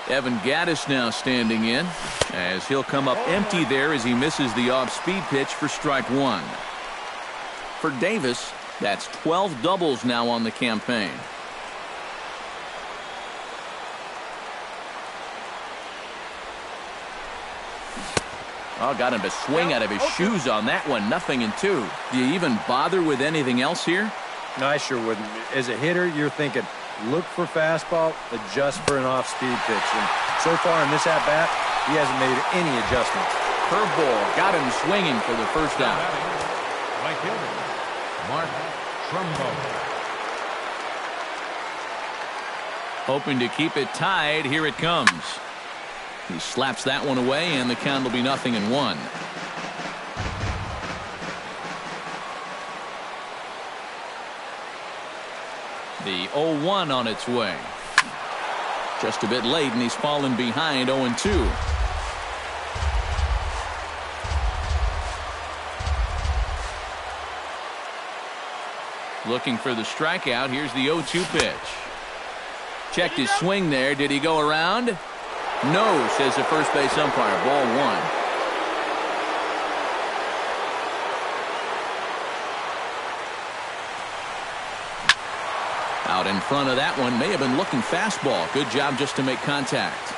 Evan Gaddis now standing in, as he'll come up empty there as he misses the off-speed pitch for strike one. For Davis, that's 12 doubles now on the campaign. Oh, got him to swing out of his shoes on that one. 0-2. Do you even bother with anything else here? No, I sure wouldn't. As a hitter, you're thinking, look for fastball, adjust for an off-speed pitch. And so far in this at-bat, he hasn't made any adjustments. Curveball got him swinging for the first out. Right fielder, Mark Trumbo. Hoping to keep it tied. Here it comes. He slaps that one away, and the count will be 0-1. The 0-1 on its way. Just a bit late, and he's fallen behind 0-2. Looking for the strikeout. Here's the 0-2 pitch. Checked his swing there. Did he go around? No, says the first base umpire. Ball one. Out in front of that one. May have been looking fastball. Good job just to make contact.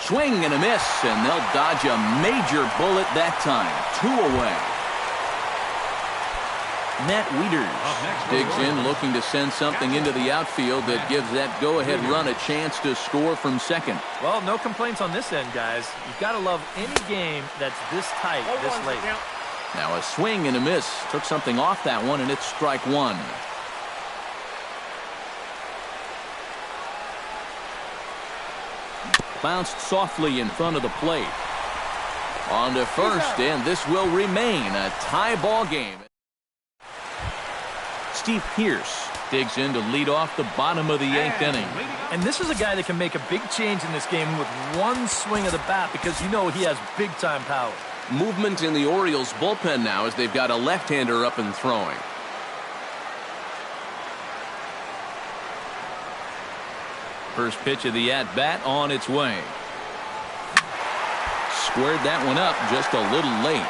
Swing and a miss, and they'll dodge a major bullet that time. 2 away. Matt Wieters digs in, looking to send something into the outfield that gives that go-ahead run a chance to score from second. Well, no complaints on this end, guys. You've got to love any game that's this tight, this late. Now a swing and a miss. Took something off that one, and it's strike one. Bounced softly in front of the plate. On to first, and this will remain a tie ball game. Steve Pearce digs in to lead off the bottom of the 8th inning. And this is a guy that can make a big change in this game with one swing of the bat, because you know he has big-time power. Movement in the Orioles bullpen now as they've got a left-hander up and throwing. First pitch of the at-bat on its way. Squared that one up just a little late.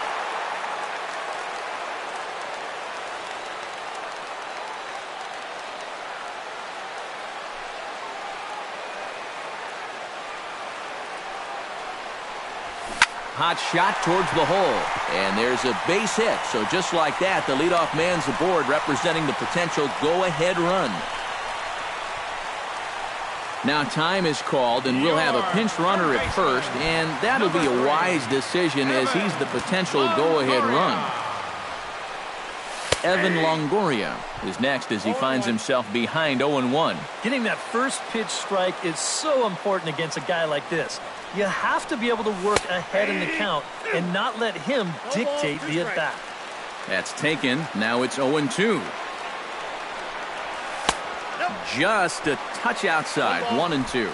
Hot shot towards the hole, and there's a base hit. So just like that, the leadoff man's aboard, representing the potential go-ahead run. Now time is called, and we'll have a pinch runner at first, and that'll be a wise decision as he's the potential go-ahead run. Evan Longoria is next as he finds himself behind 0-1. Getting that first pitch strike is so important against a guy like this. You have to be able to work ahead in the count and not let him dictate the at-bat. That's taken. Now it's 0-2. Just a touch outside. 1-2.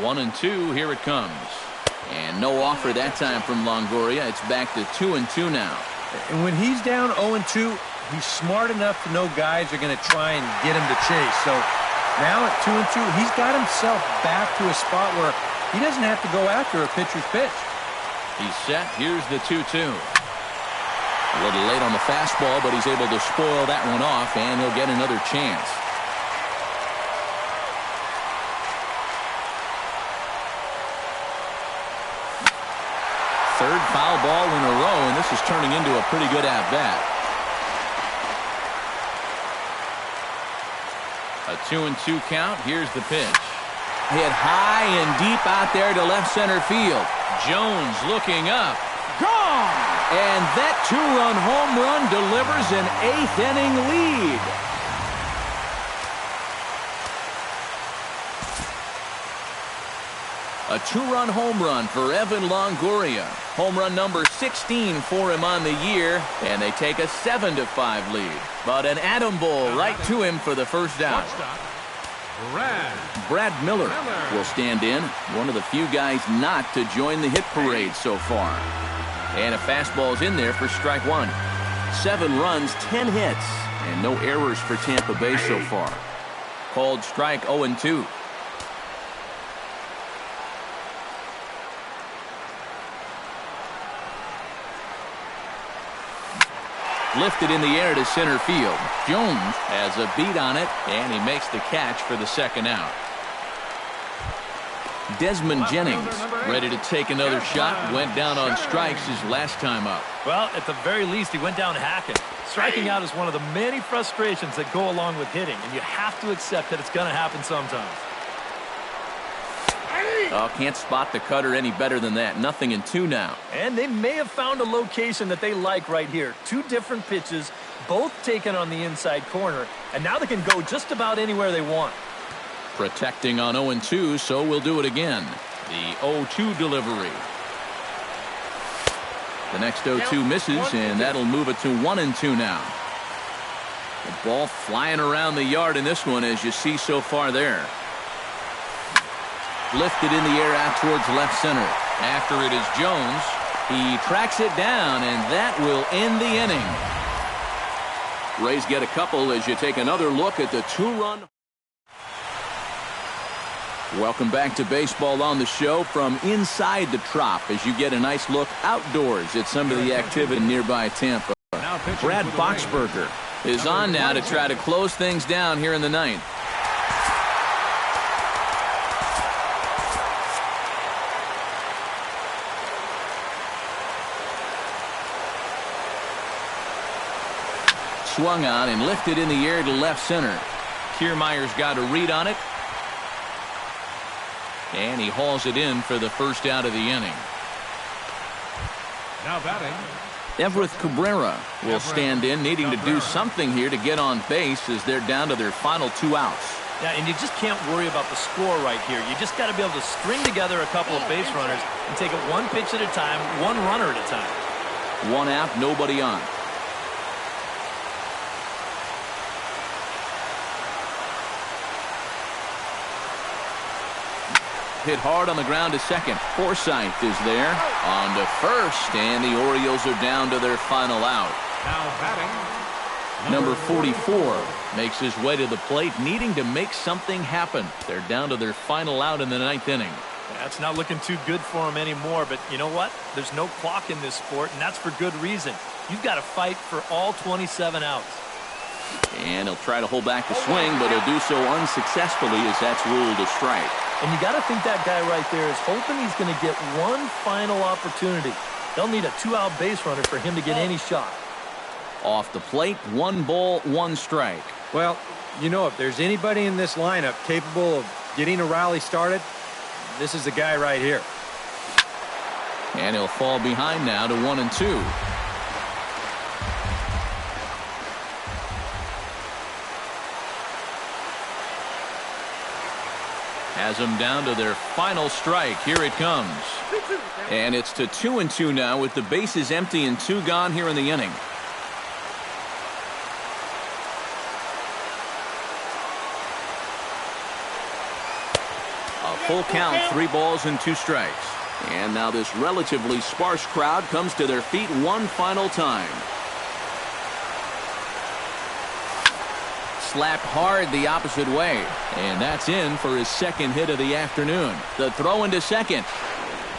One and two. Here it comes. And no offer that time from Longoria. It's back to 2-2 now. And when he's down 0-2, he's smart enough to know guys are going to try and get him to chase. So now at 2-2, he's got himself back to a spot where he doesn't have to go after a pitcher's pitch. He's set. Here's the 2-2. A little late on the fastball, but he's able to spoil that one off, and he'll get another chance. Third foul ball in a row, and this is turning into a pretty good at-bat. A 2-2 count. Here's the pitch. Hit high and deep out there to left center field. Jones looking up. Gone! And that two-run home run delivers an 8th inning lead. A two-run home run for Evan Longoria. Home run number 16 for him on the year, and they take a 7-5 lead. But an atom bowl right to him for the first down. Brad Miller will stand in, one of the few guys not to join the hit parade so far. And a fastball's in there for strike one. 7 runs, 10 hits, and no errors for Tampa Bay so far. Called strike 0-2. Lifted in the air to center field. Jones has a beat on it, and he makes the catch for the second out. Desmond Jennings ready to take another shot. Went down on strikes his last time up. Well, at the very least, he went down hacking. Striking out is one of the many frustrations that go along with hitting, and you have to accept that it's going to happen sometimes. Oh, can't spot the cutter any better than that. 0-2 now. And they may have found a location that they like right here. 2 different pitches, both taken on the inside corner, and now they can go just about anywhere they want. Protecting on 0-2, so we'll do it again. The 0-2 delivery. The next 0-2 misses, and that'll move it to 1-2 now. The ball flying around the yard in this one, as you see so far there. Lifted in the air out towards left center. After it is Jones. He tracks it down, and that will end the inning. Rays get a couple as you take another look at the 2-run. Welcome back to baseball on the show from inside the Trop as you get a nice look outdoors at some of the activity nearby Tampa. Brad Boxberger is on now to try to close things down here in the ninth. Swung on and lifted in the air to left center. Kiermaier's got a read on it. And he hauls it in for the first out of the inning. Now batting. Everett Cabrera will stand in, needing to do something here to get on base as they're down to their final 2 outs. Yeah, and you just can't worry about the score right here. You just got to be able to string together a couple of base runners and take it 1 pitch at a time, 1 runner at a time. 1 out, nobody on. Hit hard on the ground to second. Forsythe is there on to first, and the Orioles are down to their final out. Now batting. Number 44 makes his way to the plate, needing to make something happen. They're down to their final out in the 9th inning. That's not looking too good for him anymore, but you know what? There's no clock in this sport, and that's for good reason. You've got to fight for all 27 outs. And he'll try to hold back the swing, but he'll do so unsuccessfully as that's ruled a strike. And you got to think that guy right there is hoping he's going to get one final opportunity. They'll need a 2-out base runner for him to get any shot. Off the plate, 1 ball, 1 strike. Well, you know, if there's anybody in this lineup capable of getting a rally started, this is the guy right here. And he'll fall behind now to 1-2. Has them down to their final strike. Here it comes. And it's to 2-2 now with the bases empty and 2 gone here in the inning. A full count, 3 balls and 2 strikes. And now this relatively sparse crowd comes to their feet one final time. Slapped hard the opposite way, and that's in for his 2nd hit of the afternoon. The throw into second,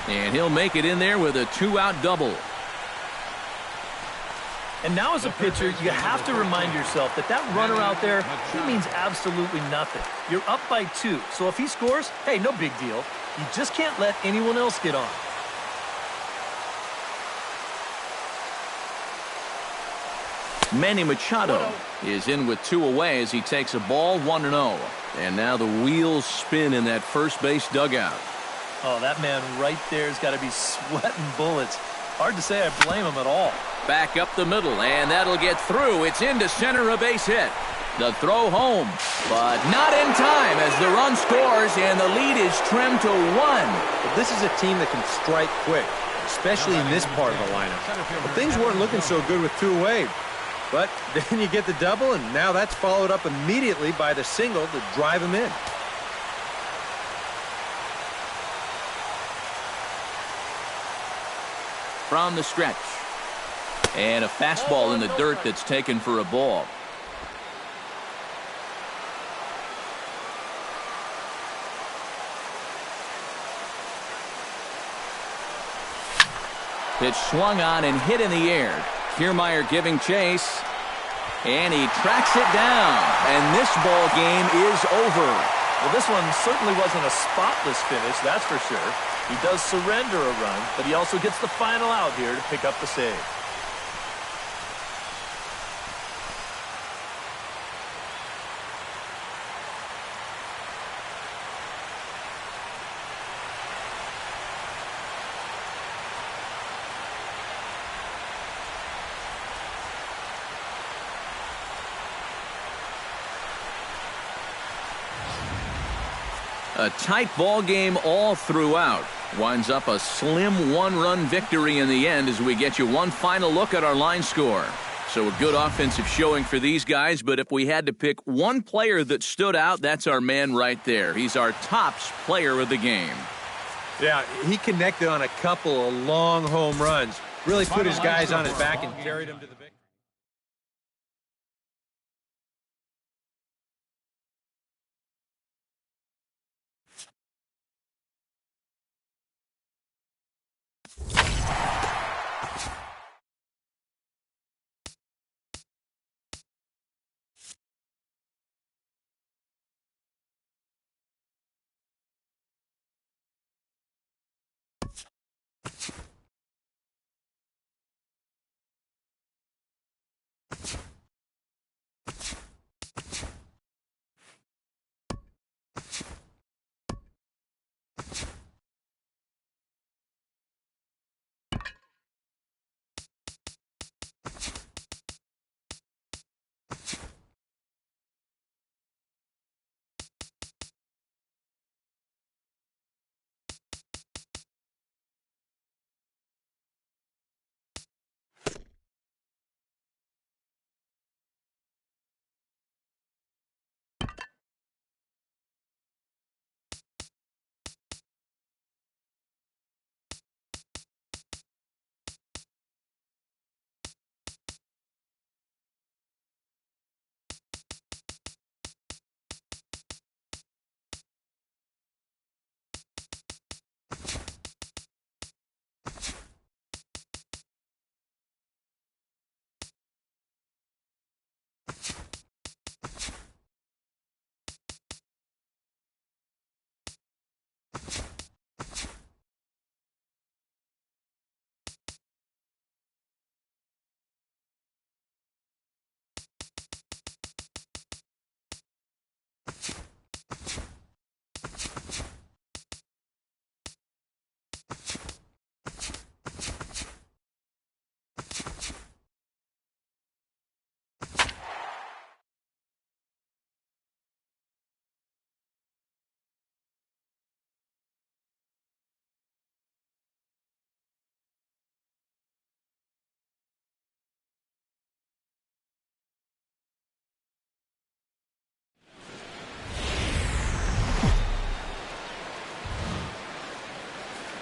and he'll make it in there with a 2-out double. And now as a pitcher, you have to remind yourself that that runner out there, he means absolutely nothing. You're up by 2, so if he scores, hey, no big deal. You just can't let anyone else get on. Manny Machado is in with 2 away as he takes a ball 1-0. And now the wheels spin in that first base dugout. Oh, that man right there has got to be sweating bullets. Hard to say I blame him at all. Back up the middle, and that'll get through. It's into center, a base hit. The throw home, but not in time as the run scores, and the lead is trimmed to 1. But this is a team that can strike quick, especially in this part of the lineup. But things weren't looking so good with 2 away. But then you get the double, and now that's followed up immediately by the single to drive him in. From the stretch. And a fastball in the dirt that's taken for a ball. Pitch swung on and hit in the air. Kiermaier giving chase. And he tracks it down. And this ball game is over. Well, this one certainly wasn't a spotless finish, that's for sure. He does surrender a run, but he also gets the final out here to pick up the save. A tight ball game all throughout. Winds up a slim one-run victory in the end as we get you one final look at our line score. So a good offensive showing for these guys, but if we had to pick one player that stood out, that's our man right there. He's our tops player of the game. Yeah, he connected on a couple of long home runs. Really put his guys on his back and carried them to the victory.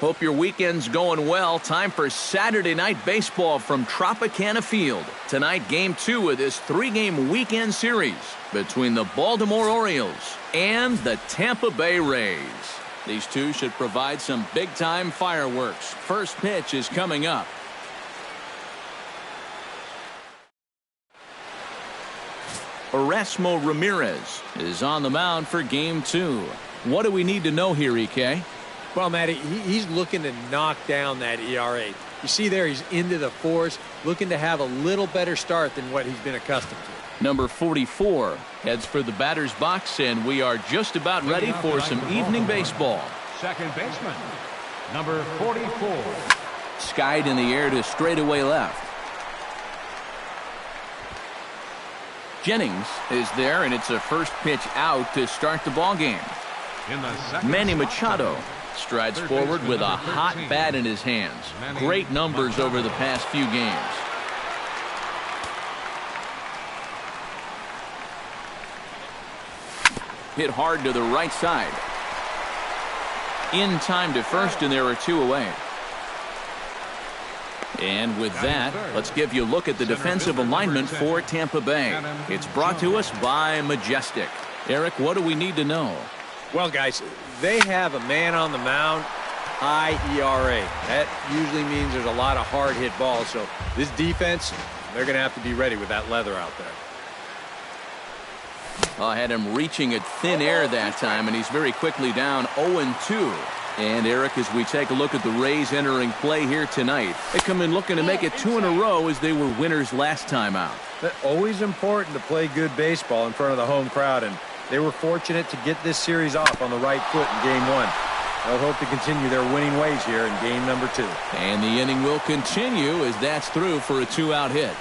Hope your weekend's going well. Time for Saturday night baseball from Tropicana Field. Tonight, Game 2 of this 3-game weekend series between the Baltimore Orioles and the Tampa Bay Rays. These two should provide some big-time fireworks. First pitch is coming up. Erasmo Ramirez is on the mound for Game 2. What do we need to know here, EK? Well, Matty, he's looking to knock down that ERA. You see there, he's into the fours, looking to have a little better start than what he's been accustomed to. Number 44 heads for the batter's box, and we are just about ready for some evening baseball. Second baseman, number 44. Skied in the air to straightaway left. Jennings is there, and it's a first pitch out to start the ball game. Manny Machado strides forward with a hot bat in his hands. Great numbers over the past few games. Hit hard to the right side. In time to first, and there are 2 away. And with that, let's give you a look at the defensive alignment for Tampa Bay. It's brought to us by Majestic. Eric, what do we need to know? Well, guys, they have a man on the mound, high ERA. That usually means there's a lot of hard-hit balls. So this defense, they're going to have to be ready with that leather out there. I had him reaching at thin air that time, and he's very quickly down 0-2. And, Eric, as we take a look at the Rays entering play here tonight, they come in looking to make it 2 in a row as they were winners last time out. But always important to play good baseball in front of the home crowd, and they were fortunate to get this series off on the right foot in Game 1. They'll hope to continue their winning ways here in Game number 2. And the inning will continue as that's through for a 2-out hit.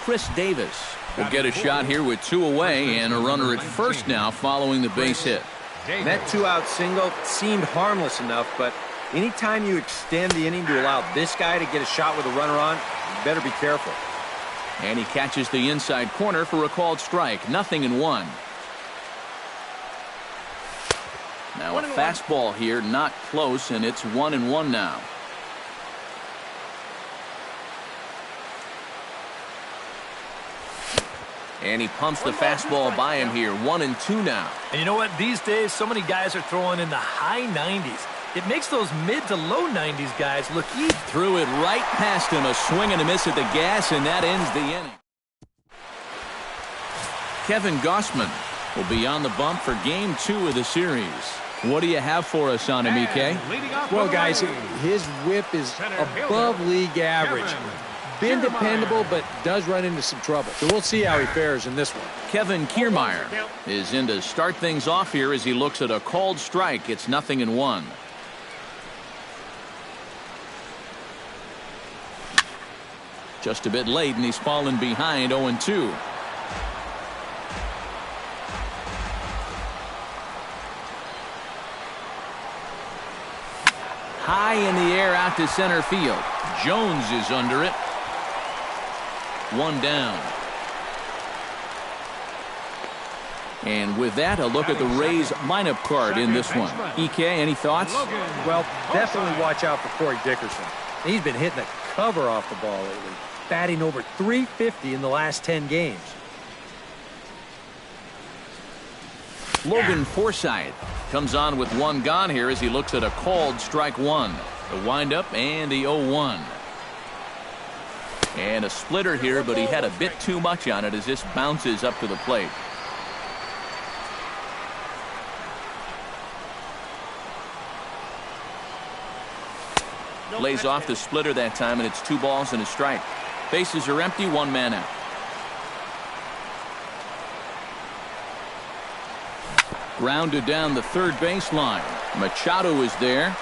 Chris Davis will get a shot here with 2 away and a runner at first now following the base hit. And that 2-out single seemed harmless enough, but anytime you extend the inning to allow this guy to get a shot with a runner on, you better be careful. And he catches the inside corner for a called strike. 0-1. Now a fastball here, not close, and it's 1-1 now. And he pumps the fastball by him here. 1-2 now. And you know what? These days, so many guys are throwing in the high 90s. It makes those mid to low 90s guys look easy. Threw it right past him. A swing and a miss at the gas, and that ends the inning. Kevin Gausman will be on the bump for Game 2 of the series. What do you have for us on him, EK? Well, guys, his whip is above league average. Been dependable, but does run into some trouble. So we'll see how he fares in this one. Kevin Kiermaier is in to start things off here as he looks at a called strike. It's 0-1. Just a bit late, and he's fallen behind 0-2. High in the air out to center field. Jones is under it. 1 down. And with that, a look at the Rays lineup card in this one. EK, any thoughts? Well, definitely watch out for Corey Dickerson. He's been hitting the cover off the ball lately, batting over .350 in the last 10 games. Logan Forsythe comes on with 1 gone here as he looks at a called strike 1. The windup and the 0-1. And a splitter here, but he had a bit too much on it as this bounces up to the plate. Lays off the splitter that time, and it's 2 balls and a strike. Bases are empty, 1 man out. Grounded down the third baseline. Machado is there.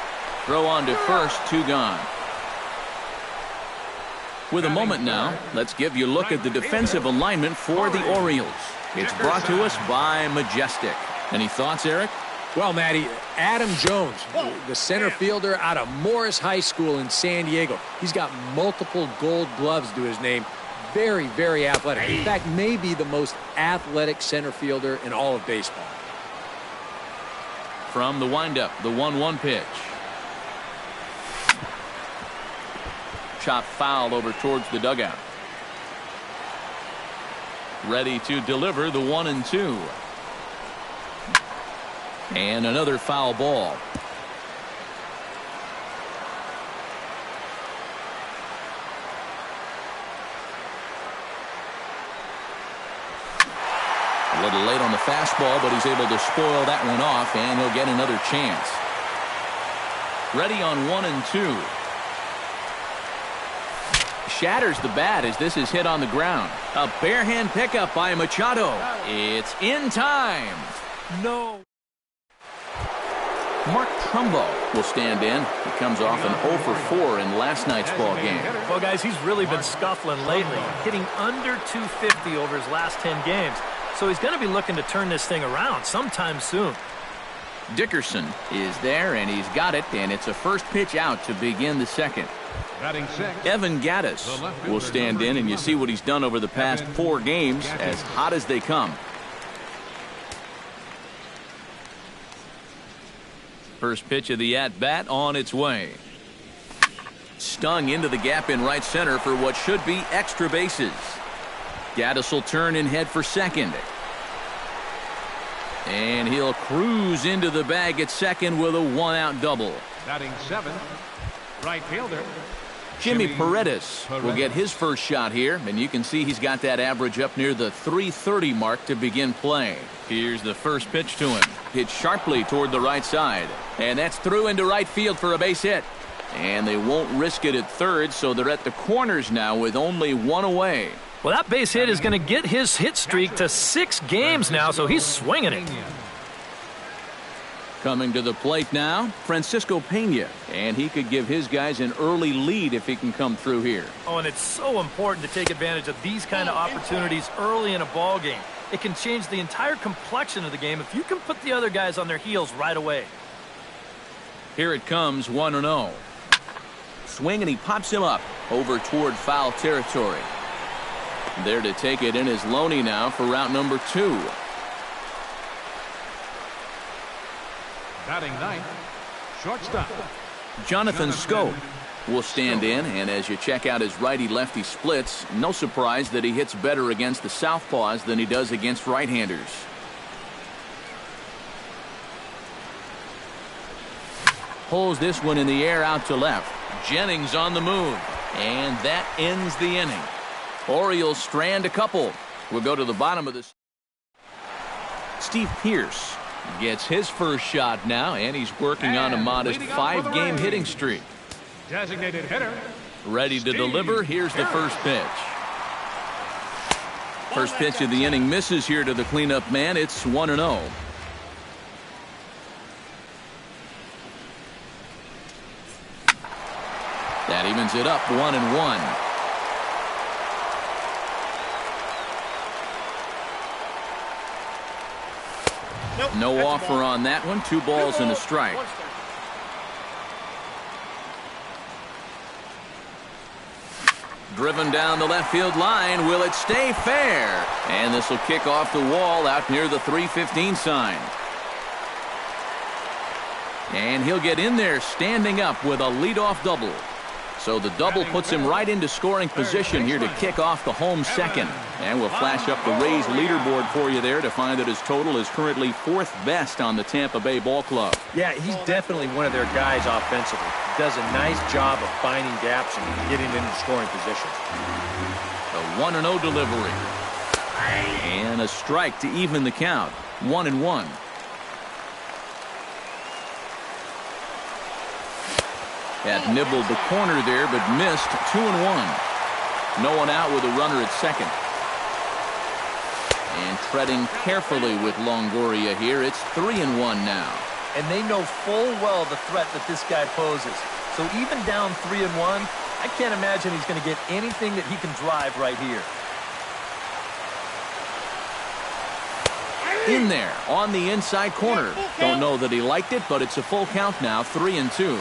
Throw on to first, 2 gone. With a moment now, let's give you a look at the defensive alignment for the Orioles. It's brought to us by Majestic. Any thoughts, Eric? Well, Matty, Adam Jones, the center fielder out of Morris High School in San Diego. He's got multiple gold gloves to his name. Very, very athletic. In fact, maybe the most athletic center fielder in all of baseball. From the windup, the 1-1 pitch. Chop foul over towards the dugout. Ready to deliver the 1-2. And another foul ball. A little late on the fastball, but he's able to spoil that one off, and he'll get another chance. Ready on 1-2. Shatters the bat as this is hit on the ground. A barehand pickup by Machado. It's in time. No. Mark Trumbo will stand in. He comes off an 0 for 4 in last night's ball game. Well, guys, he's really been scuffling lately, hitting under .250 over his last 10 games. So he's going to be looking to turn this thing around sometime soon. Dickerson is there, and he's got it, and it's a first pitch out to begin the second. Evan Gattis will stand in, and you see what he's done over the past 4 games, as hot as they come. First pitch of the at-bat on its way. Stung into the gap in right center for what should be extra bases. Gaddis will turn and head for second. And he'll cruise into the bag at second with a one-out double. Batting 7th, right fielder Jimmy Paredes will get his first shot here, and you can see he's got that average up near the .330 mark to begin play. Here's the first pitch to him. Hit sharply toward the right side, and that's through into right field for a base hit. And they won't risk it at third, so they're at the corners now with only one away. Well, that base hit is going to get his hit streak to 6 games now, so he's swinging it. Coming to the plate now, Francisco Pena, and he could give his guys an early lead if he can come through here. Oh, and it's so important to take advantage of these kind of opportunities early in a ball game. It can change the entire complexion of the game if you can put the other guys on their heels right away. Here it comes, 1-0. Swing, and he pops him up over toward foul territory. There to take it in is Loney now for route number 2. batting 9th, shortstop Jonathan Scope will stand in, and as you check out his righty-lefty splits, no surprise that he hits better against the southpaws than he does against right-handers. Pulls this one in the air out to left. Jennings on the move, and that ends the inning. Orioles strand a couple. We'll go to the bottom of this. Steve Pearce gets his first shot now, and he's working on a modest 5-game hitting streak. Designated hitter. Ready to deliver. Here's the first pitch. First pitch of the inning misses here to the cleanup man. It's 1-0. That evens it up 1-1. No offer on that one. 2 balls and a strike. Driven down the left field line. Will it stay fair? And this will kick off the wall out near the 315 sign. And he'll get in there standing up with a leadoff double. So the double puts him right into scoring position here to kick off the home second. And we'll flash up the Rays leaderboard for you there to find that his total is currently 4th best on the Tampa Bay Ball Club. Yeah, he's definitely one of their guys offensively. Does a nice job of finding gaps and getting into scoring positions. A 1-0 delivery. And a strike to even the count. 1-1. Had nibbled the corner there, but missed. 2-1. No one out with a runner at second. And treading carefully with Longoria here. It's 3-1 now. And they know full well the threat that this guy poses. So even down 3-1, I can't imagine he's going to get anything that he can drive right here. In there on the inside corner. Don't know that he liked it, but it's a full count now. 3-2.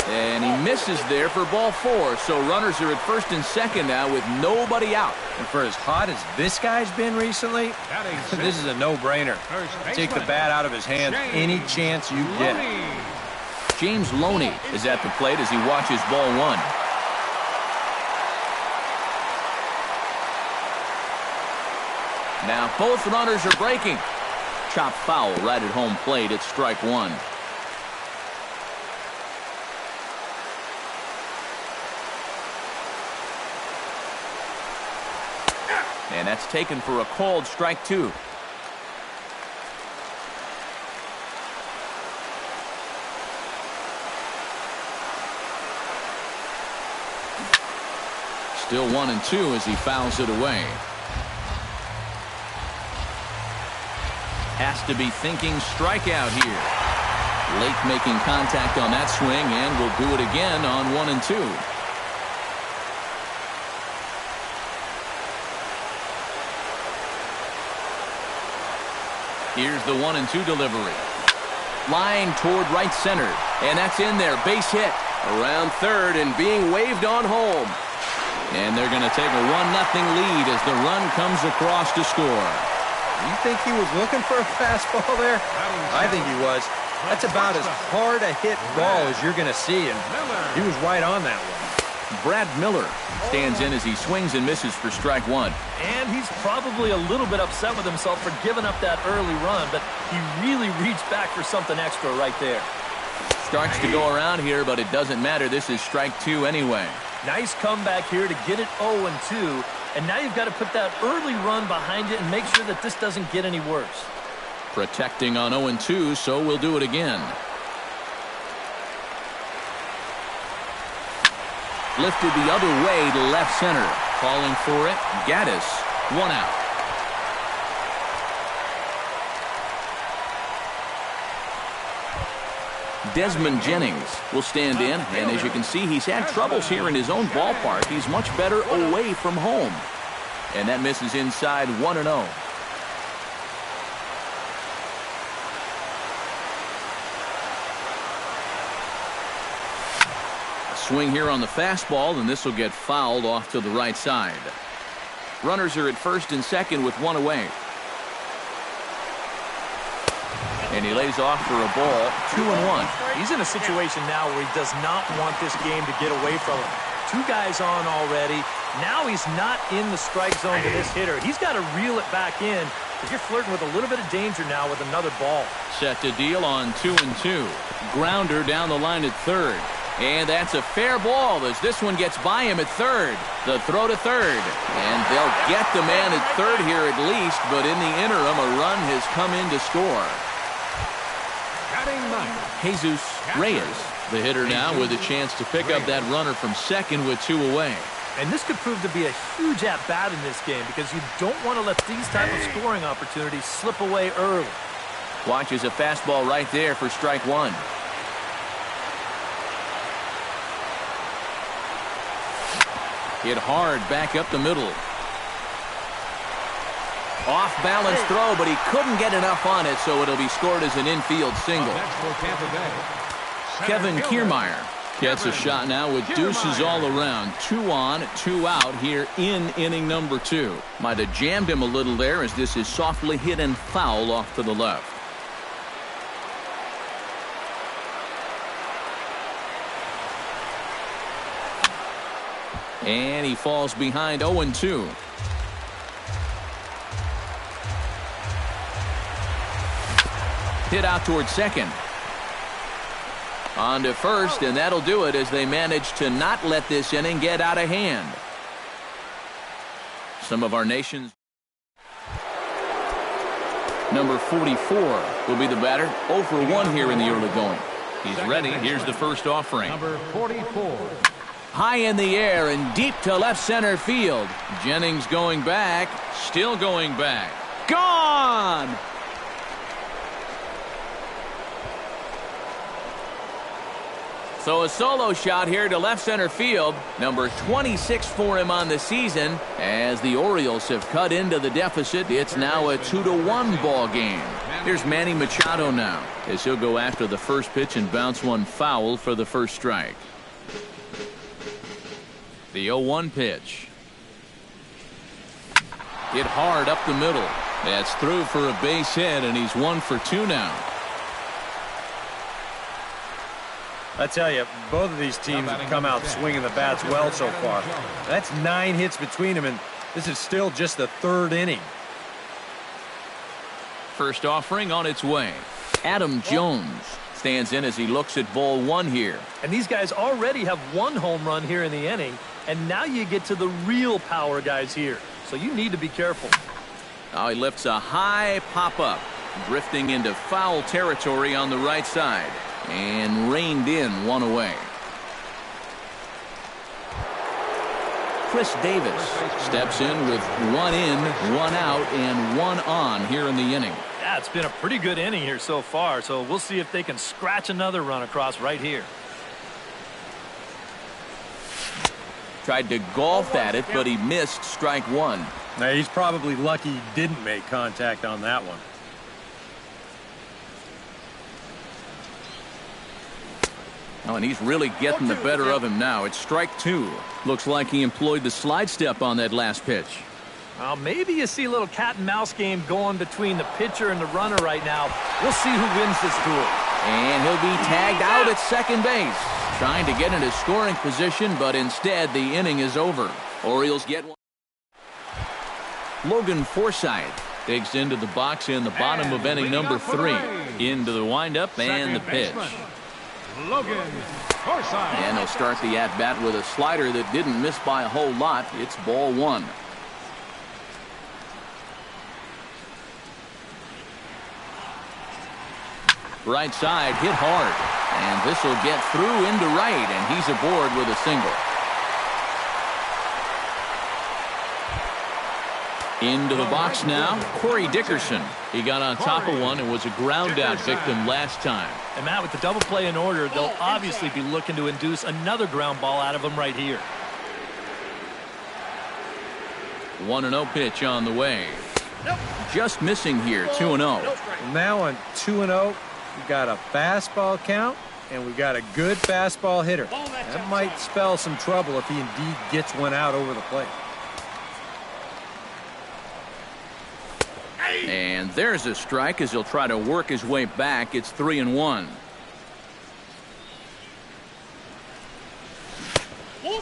And he misses there for ball 4. So runners are at first and second now with nobody out. And for as hot as this guy's been recently, this is a no-brainer. Take the bat out of his hands any chance you get. James Loney is at the plate as he watches ball 1. Now both runners are breaking. Chopped foul right at home plate. It's strike 1. And that's taken for a called strike 2. Still 1-2 as he fouls it away. Has to be thinking strikeout here. Late making contact on that swing, and will do it again on 1-2. Here's the 1-2 delivery. Line toward right center. And that's in there. Base hit. Around third and being waved on home. And they're going to take a 1-0 lead as the run comes across to score. You think he was looking for a fastball there? I think he was. That's about as hard a hit ball as you're going to see, and he was right on that one. Brad Miller stands in as he swings and misses for strike one. And he's probably a little bit upset with himself for giving up that early run, but he really reached back for something extra right there. Strikes to go around here, but it doesn't matter. This is strike two anyway. Nice comeback here to get it 0-2, and now you've got to put that early run behind it and make sure that this doesn't get any worse. Protecting on 0-2, so we'll do it again. Lifted the other way to left center. Calling for it, Gaddis, 1 out. Desmond Jennings will stand in, and as you can see, he's had troubles here in his own ballpark. He's much better away from home. And that misses inside 1-0. Swing here on the fastball, and this will get fouled off to the right side. Runners are at first and second with 1 away. And he lays off for a ball, 2-1. He's in a situation now where he does not want this game to get away from him. 2 guys on already. Now he's not in the strike zone to this hitter. He's got to reel it back in because you're flirting with a little bit of danger now with another ball. Set to deal on 2-2. Grounder down the line at third. And that's a fair ball as this one gets by him at third. The throw to third. And they'll get the man at third here at least, but in the interim, a run has come in to score. Jesus Reyes, the hitter now with a chance to pick up that runner from second with 2 away. And this could prove to be a huge at-bat in this game because you don't want to let these type of scoring opportunities slip away early. Watches a fastball right there for strike one. Hit hard back up the middle. Off-balance throw, but he couldn't get enough on it, so it'll be scored as an infield single. Kevin Kiermaier gets a shot now with deuces all around. 2 on, 2 out here in inning number 2. Might have jammed him a little there as this is softly hit and foul off to the left. And he falls behind 0-2. Hit out towards second. On to first, and that'll do it as they manage to not let this inning get out of hand. Some of our nation's number 44 will be the batter. 0 for 1 here in the early going. He's ready. Here's the first offering. Number 44. High in the air and deep to left center field. Jennings going back, still going back. Gone! So a solo shot here to left center field. Number 26 for him on the season. As the Orioles have cut into the deficit, it's now a 2-1 ball game. Here's Manny Machado now as he'll go after the first pitch and bounce one foul for the first strike. The 0-1 pitch. Hit hard up the middle. That's through for a base hit, and he's 1 for 2 now. I tell you, both of these teams have come out swinging the bats well so far. That's 9 hits between them, and this is still just the 3rd inning. First offering on its way. Adam Jones stands in as he looks at ball 1 here. And these guys already have 1 home run here in the inning, and now you get to the real power guys here. So you need to be careful. Now he lifts a high pop-up, drifting into foul territory on the right side. And reined in 1 away. Chris Davis steps in with 1 in, 1 out, and 1 on here in the inning. Yeah, it's been a pretty good inning here so far, so we'll see if they can scratch another run across right here. Tried to golf at it, but he missed strike 1. Now, he's probably lucky he didn't make contact on that one. Oh, and he's really getting the better of him now. It's strike 2. Looks like he employed the slide step on that last pitch. Maybe you see a little cat and mouse game going between the pitcher and the runner right now. We'll see who wins this duel. And he'll be tagged out at second base. Trying to get into scoring position, but instead the inning is over. Orioles get one. Logan Forsythe digs into the box in the bottom of inning number 3. Into the windup and the pitch. Logan Forsythe. And he'll start the at-bat with a slider that didn't miss by a whole lot. It's ball 1. Right side hit hard, and this will get through into right, and he's aboard with a single. Into the box now, Corey Dickerson. He got on top of one and was a ground out victim last time. And Matt, with the double play in order, they'll obviously be looking to induce another ground ball out of him right here. 1-0 pitch on the way. Just missing here, 2-0. Now on 2-0. We've got a fastball count, and we've got a good fastball hitter. That might spell some trouble if he indeed gets one out over the plate. And there's a strike as he'll try to work his way back. It's 3-1.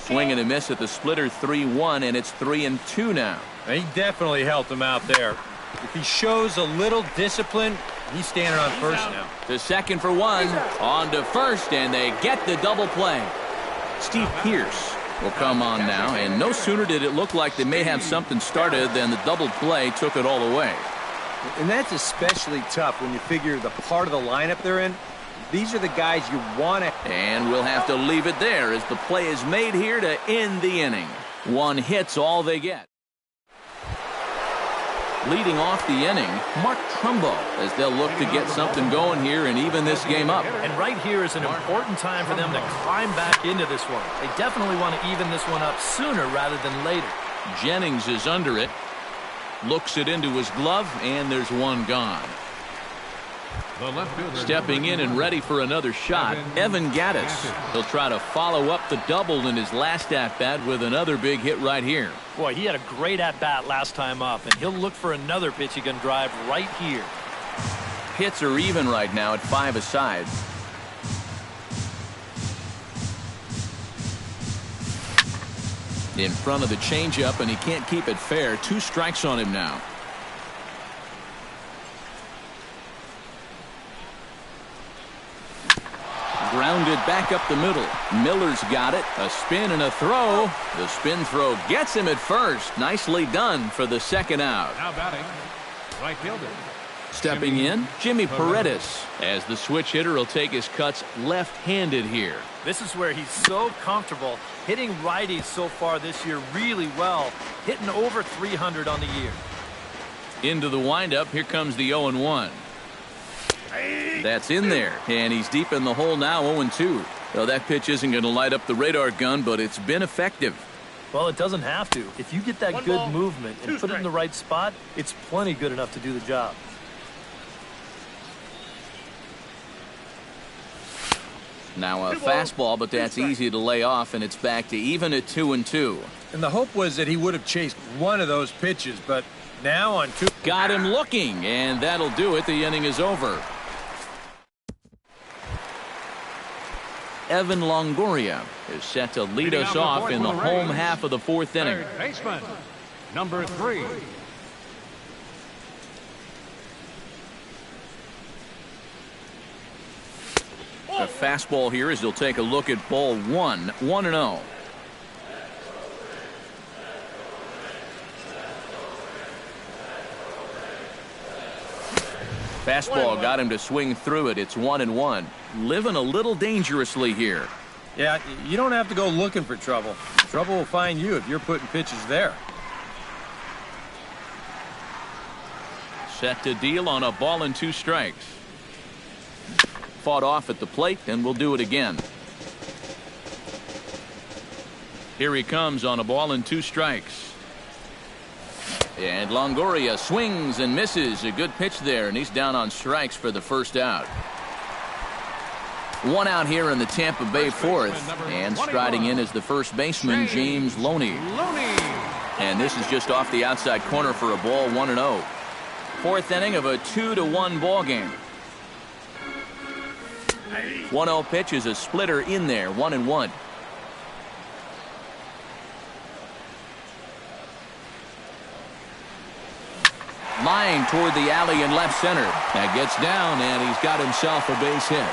Swing and a miss at the splitter, 3-1, and it's 3-2 now. He definitely helped him out there. If he shows a little discipline, he's standing on first now. To second for one, on to first, and they get the double play. Steve Pierce will come on now, and no sooner did it look like they may have something started than the double play took it all away. And that's especially tough when you figure the part of the lineup they're in. These are the guys you want to. And we'll have to leave it there as the play is made here to end the inning. One hit's all they get. Leading off the inning, Mark Trumbo, as they'll look to get something going here and even this game up. And right here is an important time for them to climb back into this one. They definitely want to even this one up sooner rather than later. Jennings is under it. Looks it into his glove, and there's one gone. Stepping in and ready for another shot, Evan Gattis. He'll try to follow up the double in his last at-bat with another big hit right here. Boy, he had a great at-bat last time up, and he'll look for another pitch he can drive right here. Hits are even right now at 5 aside. In front of the changeup, and he can't keep it fair. 2 strikes on him now. Grounded back up the middle. Miller's got it. A spin and a throw. The spin throw gets him at first. Nicely done for the second out. Now batting, right fielder. Stepping in, Jimmy Paredes, as the switch hitter will take his cuts left-handed here. This is where he's so comfortable hitting righties so far this year really well, hitting over 300 on the year. Into the windup, here comes the 0-1. That's in there, and he's deep in the hole now, 0-2. Well, that pitch isn't going to light up the radar gun, but it's been effective. Well, it doesn't have to. If you get that good movement and put it in the right spot, it's plenty good enough to do the job. Now a fastball, but that's easy to lay off, and it's back to even at 2-2. And the hope was that he would have chased one of those pitches, but now on 2. Got him looking, and that'll do it. The inning is over. Evan Longoria is set to lead us off in the home half of the 4th inning. Third baseman, number 3. The fastball here as he'll take a look at ball 1, 1-0. Fastball got him to swing through it. It's 1-1. Living a little dangerously here. Yeah, you don't have to go looking for trouble. Trouble will find you if you're putting pitches there. Set to deal on a ball and 2 strikes. Fought off at the plate, and we'll do it again. Here he comes on a ball and 2 strikes. And Longoria swings and misses. A good pitch there, and he's down on strikes for the first out. 1 out here in the Tampa Bay 4th, and striding in is the first baseman, James Loney. And this is just off the outside corner for a ball, 1-0. Fourth inning of a 2-1 ball game. 1-0 pitch is a splitter in there, 1-1. Line toward the alley in left center. That gets down, and he's got himself a base hit.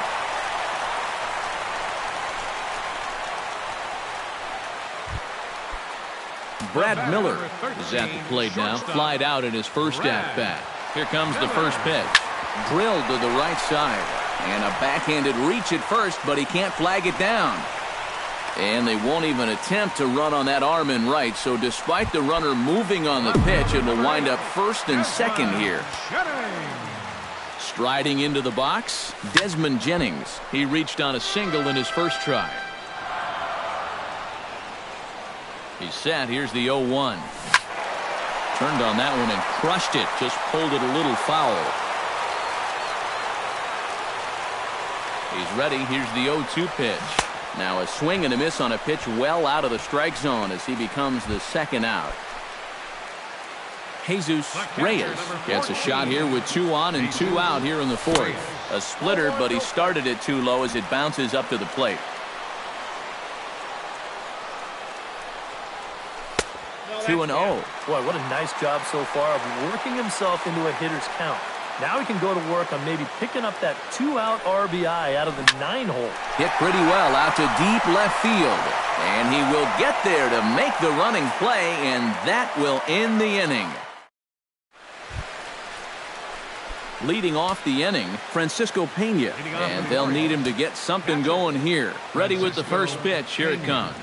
Brad Miller is at the plate now. Flied out in his first at-bat. Here comes the first pitch. Drilled to the right side. And a backhanded reach at first, but he can't flag it down. And they won't even attempt to run on that arm in right. So despite the runner moving on the pitch, it will wind up first and second here. Striding into the box, Desmond Jennings. He reached on a single in his first try. He's set. Here's the 0-1. Turned on that one and crushed it. Just pulled it a little foul. He's ready. Here's the 0-2 pitch. Now a swing and a miss on a pitch well out of the strike zone as he becomes the second out. Jesus Reyes gets a shot here with 2 on and 2 out here in the fourth. A splitter, but he started it too low as it bounces up to the plate. Two and 0. Boy, what a nice job so far of working himself into a hitter's count. Now he can go to work on maybe picking up that 2-out RBI out of the 9-hole. Hit pretty well out to deep left field. And he will get there to make the running play, and that will end the inning. Leading off the inning, Francisco Pena. And they'll need him to get something going here. Ready with the first pitch. Here it comes.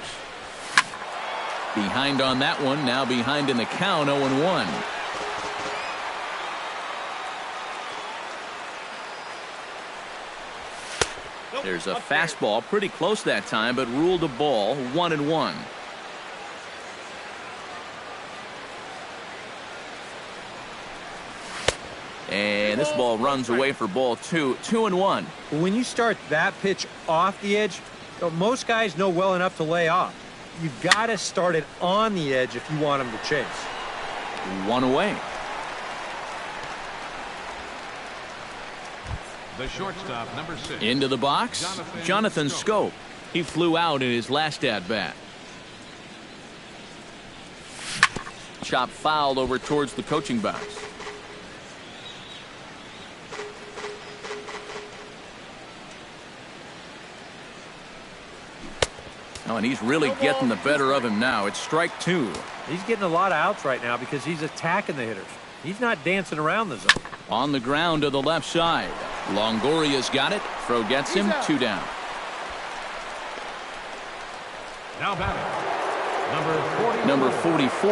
Behind on that one. Now behind in the count, 0-1. There's a fastball pretty close that time, but ruled a ball, 1-1. And this ball runs away for ball 2, 2-1. When you start that pitch off the edge, most guys know well enough to lay off. You've got to start it on the edge if you want them to chase. 1 away. The shortstop, number 6. Into the box, Jonathan Scope. He flew out in his last at-bat. Chop fouled over towards the coaching box. Oh, and he's really getting the better of him now. It's strike 2. He's getting a lot of outs right now because he's attacking the hitters. He's not dancing around the zone. On the ground to the left side. Longoria's got it. Throw gets him. 2 down. Now batting, Number 44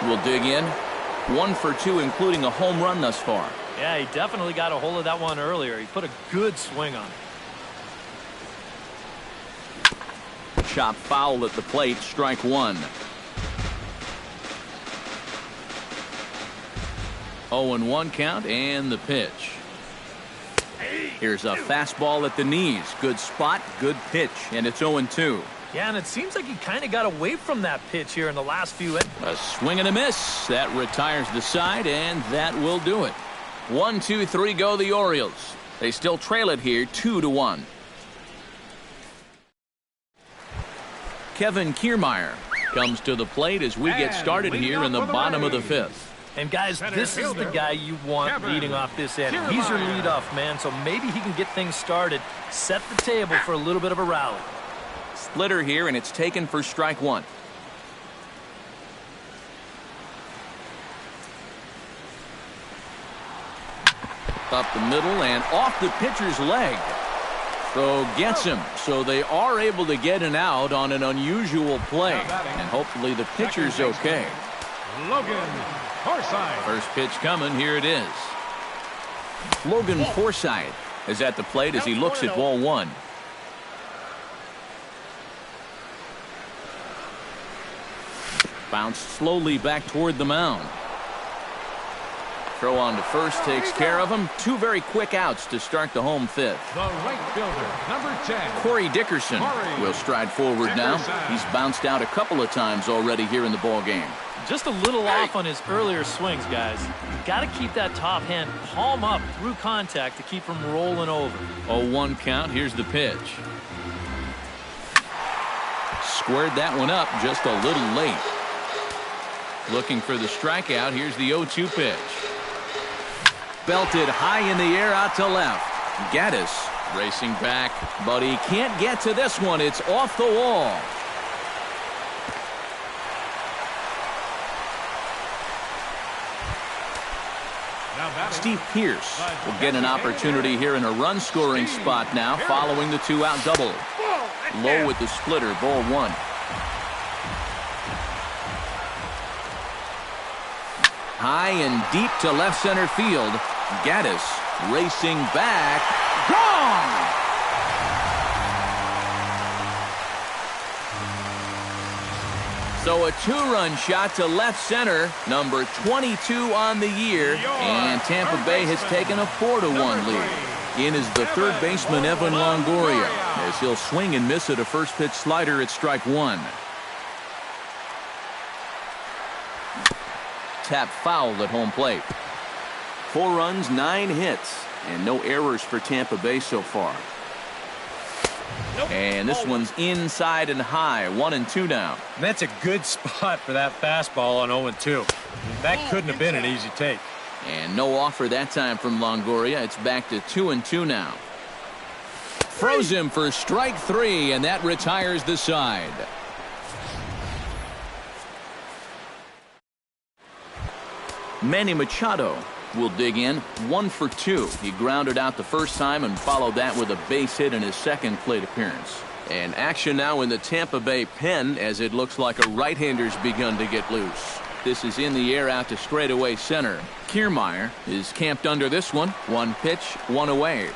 will dig in. 1 for 2, including a home run thus far. Yeah, he definitely got a hold of that one earlier. He put a good swing on it. Chop foul at the plate. Strike 1. 0-1 count and the pitch. Here's a fastball at the knees. Good spot, good pitch, and it's 0-2. Yeah, and it seems like he kind of got away from that pitch here in the last few innings. A swing and a miss. That retires the side, and that will do it. 1, 2, 3 go the Orioles. They still trail it here 2-1. Kevin Kiermaier comes to the plate as we get started here in the bottom of the 5th. And guys, this is the guy you want leading off this inning. He's your leadoff man, so maybe he can get things started, set the table for a little bit of a rally. Splitter here, and it's taken for strike 1. Up the middle and off the pitcher's leg. Throw gets him, so they are able to get an out on an unusual play. And hopefully the pitcher's okay. Logan Forsythe. First pitch coming, here it is. Logan Forsythe is at the plate as he looks at ball 1. Bounced slowly back toward the mound. Throw on to first takes care of him. Two very quick outs to start the home fifth. The right fielder, number 10. Corey Dickerson will stride forward now. He's bounced out a couple of times already here in the ball game. Just a little off on his earlier swings, guys. You've got to keep that top hand palm up through contact to keep him rolling over. 0-1 count. Here's the pitch. Squared that one up just a little late. Looking for the strikeout. Here's the 0-2 pitch. Belted high in the air out to left. Gaddis racing back, but he can't get to this one. It's off the wall. Steve Pearce will get an opportunity here in a run-scoring spot now following the two-out double. Low with the splitter, ball one. High and deep to left center field. Gaddis racing back. Gone! So a two-run shot to left center, number 22 on the year, and Tampa Bay has taken a 4-1 lead. In is the third baseman, Evan Longoria, as he'll swing and miss at a first pitch slider at strike one. Tap foul at home plate. 4 runs, 9 hits, and no errors for Tampa Bay so far. And this one's inside and high, 1-2 now. And that's a good spot for that fastball on 0-2. That couldn't have been an easy take. And no offer that time from Longoria. It's back to 2-2 now. Froze him for strike 3, and that retires the side. Manny Machado will dig in, 1 for 2. He grounded out the first time and followed that with a base hit in his second plate appearance. And action now in the Tampa Bay pen as it looks like a right-hander's begun to get loose. This is in the air out to straightaway center. Kiermaier is camped under this one. 1 pitch, 1 away.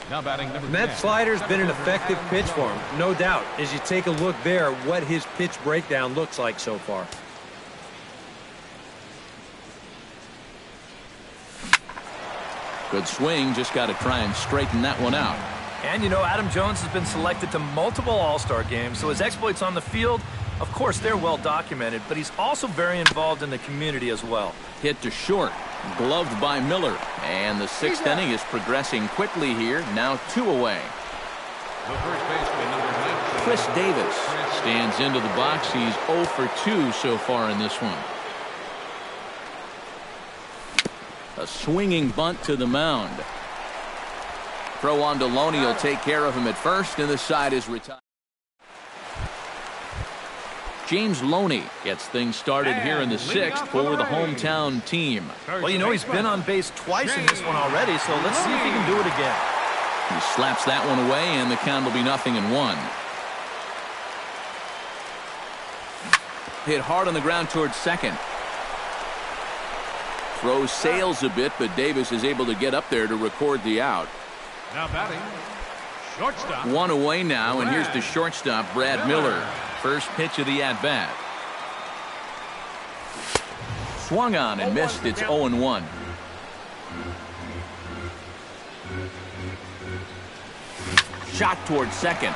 Now batting number 10. That slider's been an effective pitch for him, no doubt. As you take a look there, what his pitch breakdown looks like so far. Good swing, just got to try and straighten that one out. And you know, Adam Jones has been selected to multiple All-Star games, so his exploits on the field, of course, they're well documented, but he's also very involved in the community as well. Hit to short, gloved by Miller, and the 6th inning is progressing quickly here, now 2 away. The first baseman, number 19. Chris Davis stands into the box. He's 0 for 2 so far in this one. A swinging bunt to the mound. Throw on to Loney will take care of him at first, and the side is retired. James Loney gets things started here in the 6th for the hometown team. Well, you know, he's been on base twice in this one already, so let's see if he can do it again. He slaps that one away, and the count will be 0-1. Hit hard on the ground towards second. Throw sails a bit, but Davis is able to get up there to record the out. Now batting, shortstop. 1 away now, and here's the shortstop, Brad Miller. First pitch of the at-bat. Swung on and missed. It's 0-1. Shot towards second.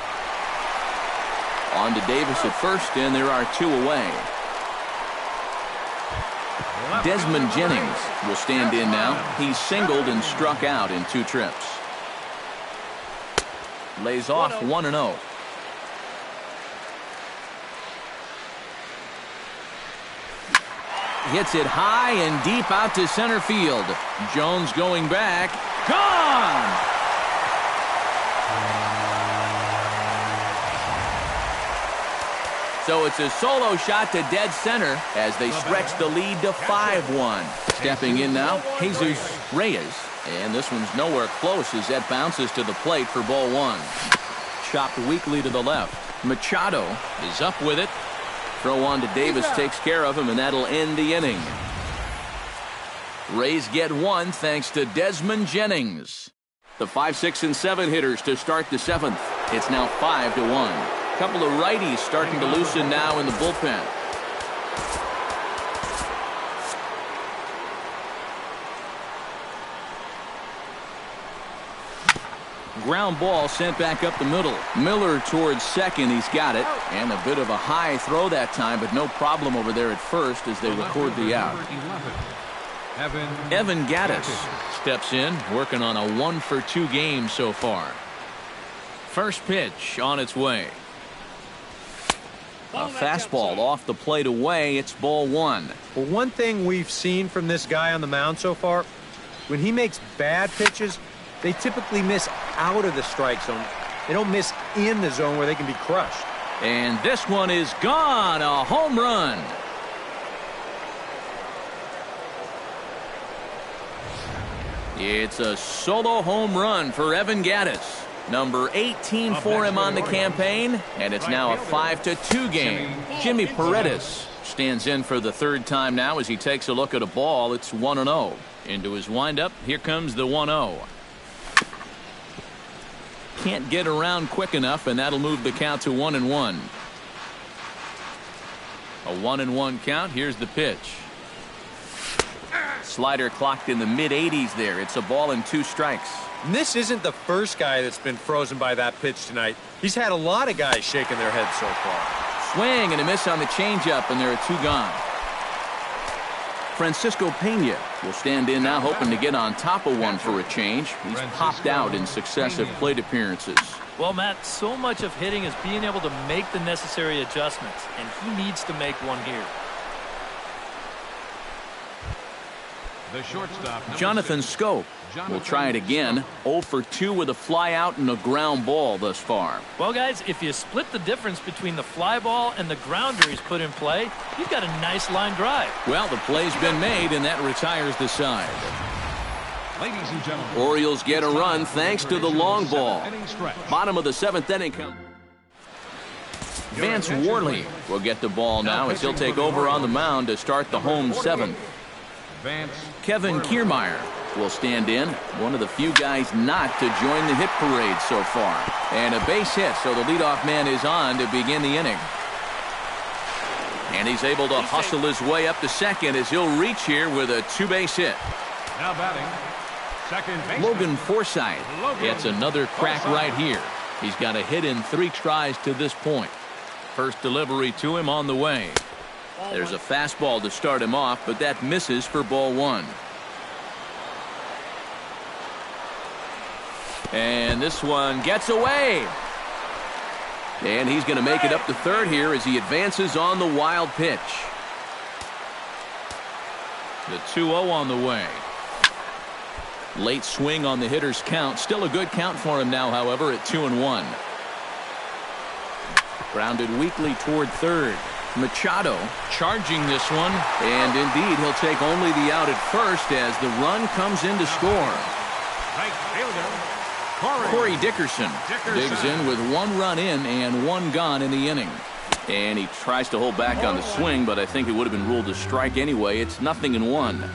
On to Davis at first, and there are 2 away. Desmond Jennings will stand in now. He's singled and struck out in 2 trips. Lays off 1-0. Hits it high and deep out to center field. Jones going back. Gone! So it's a solo shot to dead center as they stretch the lead to 5-1. Stepping in now, Jesus Reyes. And this one's nowhere close as that bounces to the plate for ball 1. Chopped weakly to the left. Machado is up with it. Throw on to Davis takes care of him, and that'll end the inning. Rays get 1 thanks to Desmond Jennings. The 5, 6, and 7 hitters to start the 7th. It's now 5-1. Couple of righties starting to loosen now in the bullpen. Ground ball sent back up the middle. Miller towards second. He's got it. And a bit of a high throw that time, but no problem over there at first as they record the out. Evan Gaddis steps in, working on a 1-for-2 game so far. First pitch on its way. A fastball off the plate away. It's ball one. Well, one thing we've seen from this guy on the mound so far, when he makes bad pitches, they typically miss out of the strike zone. They don't miss in the zone where they can be crushed. And this one is gone. A home run. It's a solo home run for Evan Gaddis. Number 18 for him on the campaign, and it's now a 5-2 game. Jimmy Paredes stands in for the third time now as he takes a look at a ball. It's 1-0. Into his windup, here comes the 1-0. Can't get around quick enough, and that'll move the count to 1-1. A 1-1 count. Here's the pitch. Slider clocked in the mid-80s there. It's a ball and 2 strikes. And this isn't the first guy that's been frozen by that pitch tonight. He's had a lot of guys shaking their heads so far. Swing and a miss on the changeup, and there are 2 gone. Francisco Pena will stand in now, hoping to get on top of one for a change. He's popped out in successive plate appearances. Well, Matt, so much of hitting is being able to make the necessary adjustments, and he needs to make one here. The shortstop, Jonathan Schoop will try it again. 0 for 2 with a fly out and a ground ball thus far. Well, guys, if you split the difference between the fly ball and the grounder he's put in play, you've got a nice line drive. Well, the play's been made, and that retires the side. Ladies and gentlemen, Orioles get a run thanks to the long ball. Bottom of the 7th inning. Vance Worley will get the ball now as he'll take over on the mound to start the home 7th. Kevin Kiermaier will stand in, one of the few guys not to join the hit parade so far. And a base hit, so the leadoff man is on to begin the inning. And he's able to hustle his way up to second as he'll reach here with a 2-base hit. Now batting, second baseman, Logan Forsythe gets another crack right here. He's got a hit in 3 tries to this point. First delivery to him on the way. There's a fastball to start him off, but that misses for ball 1. And this one gets away. And he's going to make it up to third here as he advances on the wild pitch. The 2-0 on the way. Late swing on the hitter's count. Still a good count for him now, however, at 2-1. Grounded weakly toward third. Machado charging this one, and indeed he'll take only the out at first as the run comes in to score. right fielder, Corey Dickerson digs in with 1 run in and 1 gone in the inning. And he tries to hold back on the swing, but I think it would have been ruled a strike anyway. It's 0-1.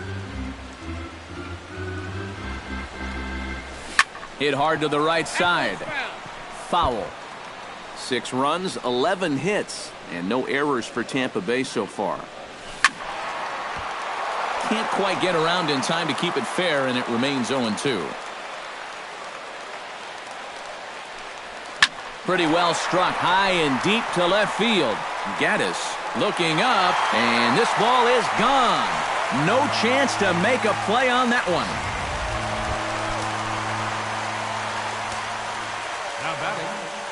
Hit hard to the right side. Foul. 6 runs, 11 hits, and no errors for Tampa Bay so far. Can't quite get around in time to keep it fair, and it remains 0-2. Pretty well struck high and deep to left field. Gaddis looking up, and this ball is gone. No chance to make a play on that one.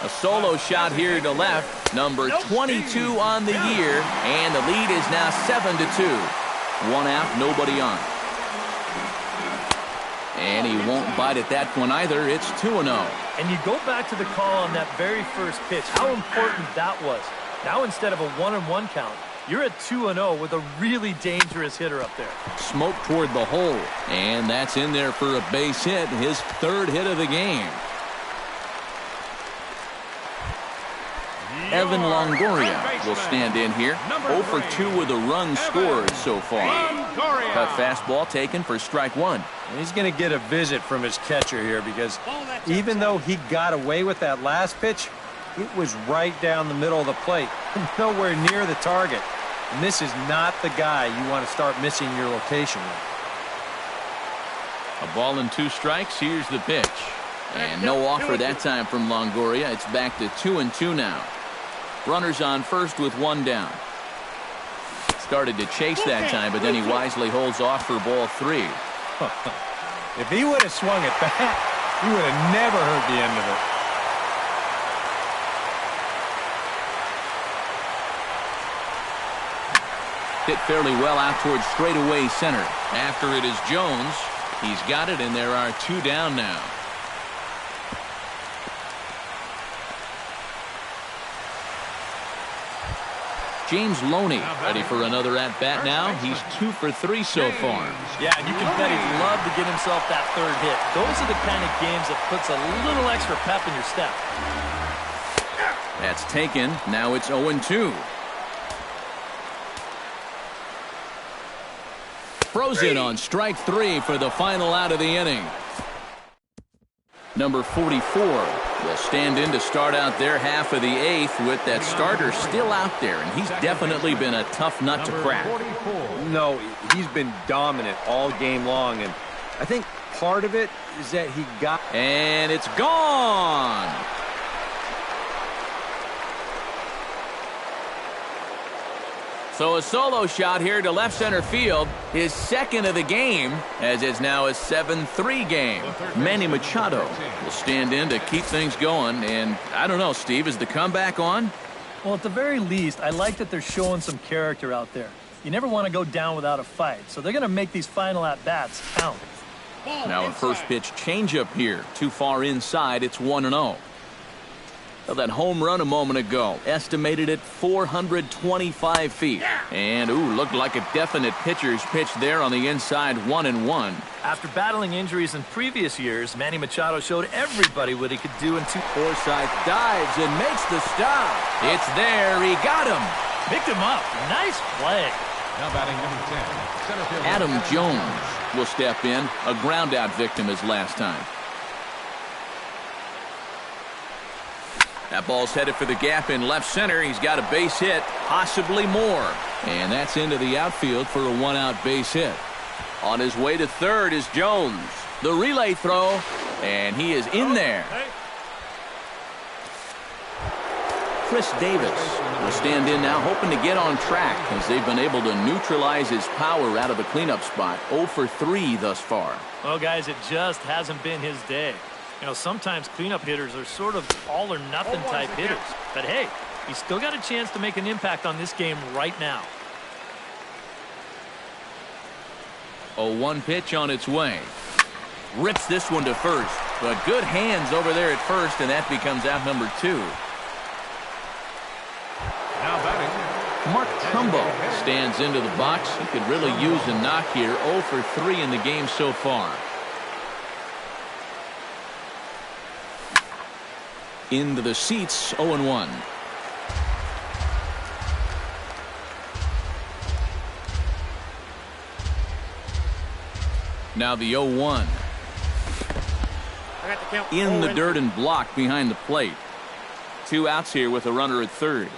A solo shot here to left. Number 22 on the year, and the lead is now 7-2. 1 out, nobody on. And he won't bite at that one either. It's 2-0. And you go back to the call on that very first pitch, how important that was. Now instead of a 1-1 count, you're at 2-0 with a really dangerous hitter up there. Smoke toward the hole, and that's in there for a base hit, his 3rd hit of the game. Evan Longoria will stand in here. 0 for 2 with a run scored so far. A fastball taken for strike 1. And he's going to get a visit from his catcher here because even though he got away with that last pitch, it was right down the middle of the plate, nowhere near the target. And this is not the guy you want to start missing your location with. A ball and 2 strikes. Here's the pitch. And no offer that time from Longoria. It's back to 2-2 now. Runners on first with one down. Started to chase that time, but then he wisely holds off for ball 3. If he would have swung it back, he would have never heard the end of it. Hit fairly well out towards straightaway center. After it is Jones. He's got it, and there are 2 down now. James Loney ready for another at-bat now. He's 2 for 3 so far. Yeah, and you can bet he'd love to get himself that 3rd hit. Those are the kind of games that puts a little extra pep in your step. That's taken. Now it's 0-2. Frozen on strike 3 for the final out of the inning. Number 44 will stand in to start out their half of the 8th with that starter still out there, and he's definitely been a tough nut to crack. No, he's been dominant all game long, and I think part of it is that he got... And it's gone! So a solo shot here to left center field, his 2nd of the game, as it's now a 7-3 game. Manny Machado will stand in to keep things going, and I don't know, Steve, is the comeback on? Well, at the very least, I like that they're showing some character out there. You never want to go down without a fight, so they're going to make these final at-bats count. Now a first pitch changeup here, too far inside, it's 1-0. Well, that home run a moment ago, estimated at 425 feet. And, looked like a definite pitcher's pitch there on the inside, 1-1. After battling injuries in previous years, Manny Machado showed everybody what he could do in 2. Forsythe dives and makes the stop. It's there. He got him. Picked him up. Nice play. Now batting number 10, center field. Adam Jones will step in, a ground-out victim as last time. That ball's headed for the gap in left center. He's got a base hit, possibly more. And that's into the outfield for a 1-out base hit. On his way to third is Jones. The relay throw, and he is in there. Chris Davis will stand in now, hoping to get on track as they've been able to neutralize his power out of the cleanup spot. 0 for 3 thus far. Well, guys, it just hasn't been his day. You know, sometimes cleanup hitters are sort of all-or-nothing type hitters. But, hey, he's still got a chance to make an impact on this game right now. 0-1 pitch on its way. Rips this one to first. But good hands over there at first, and that becomes out number 2. Now batting, Mark Trumbo stands into the box. He could really use a knock here. 0 for 3 in the game so far. Into the seats, 0-1. Now the 0-1. In the dirt and blocked behind the plate. 2 outs here with a runner at third.